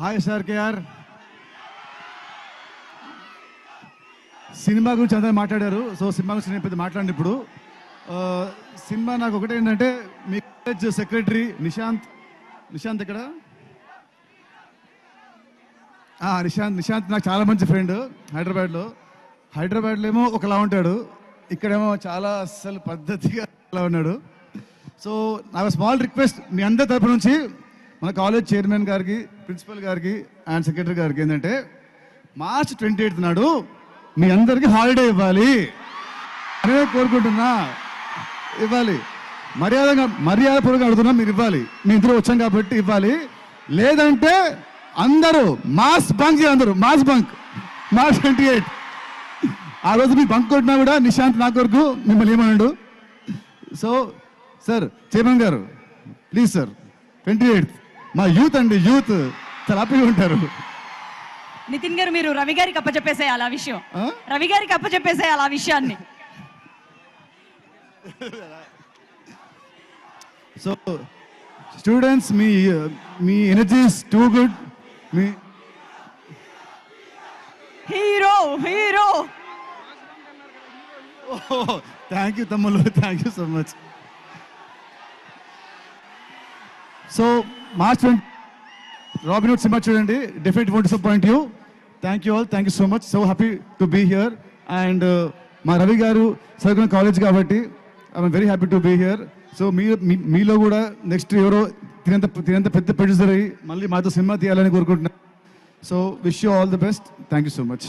Hi sir KR. Cinema గురించి అందరూ మాట్లాడారు. సో సినిమా గురించి నేను పెద్ద మాట్లాడండి ఇప్పుడు. సినిమా నాకు ఒకటే ఏంటంటే, మీ కాలేజ్ సెక్రటరీ నిశాంత్ ఇక్కడ నిశాంత్ నాకు చాలా మంచి ఫ్రెండ్. హైదరాబాద్లో ఏమో ఒకలా ఉంటాడు, ఇక్కడేమో చాలా అస్సలు పద్ధతిగా అలా ఉన్నాడు. సో నాకు స్మాల్ రిక్వెస్ట్ మీ అందరి తరపు నుంచి మన కాలేజ్ చైర్మన్ గారికి, ప్రిన్సిపల్ గారికి అండ్ సెక్రటరీ గారికి ఏంటంటే, మార్చ్ 28 నాడు మీ అందరికీ హాలిడే ఇవ్వాలి అనే కోరుకుంటున్నా. ఇవ్వాలి, మర్యాదపూర్వకంగా అడుగుతున్నా, మీరు ఇవ్వాలి. మీ ఇంట్లో వచ్చాం కాబట్టి ఇవ్వాలి. లేదంటే అందరూ మాస్ బంక్ మార్చ్ 28. ఆ రోజు మీ బంక్ కొట్టినా కూడా నిశాంత్ నా కొరకు మిమ్మల్ని ఏమన్నాడు. సో సార్ చైర్మన్ గారు ప్లీజ్ సార్, 28 మా యూత్ అండి, యూత్ చాలా హ్యాపీగా ఉంటారు. నితిన్ గారు, మీరు రవి గారికి అప్పచెప్పేసేయాలి ఆ విషయం. రవి గారికి అప్పచెప్పేసేయాలి ఆ విషయాన్ని. సో స్టూడెంట్స్, మీ ఎనర్జీ ఇస్ టూ గుడ్. మీ హీరో థ్యాంక్ యూ తమ్ముళ్ళు, thank you so much. So March 20 Robinhood cinema చూడండి, definitely won't disappoint you. Thank you all, thank you so much. So happy to be here. And మా రవి గారు చదువుకున్న college కాబట్టి I'm very happy to be here. So మీలో కూడా next ఎవరో తినంత పెద్ద producer అయ్యి మళ్ళీ మాతో సినిమా తీయాలని కోరుకుంటున్నాను. So wish you all the best. Thank you so much.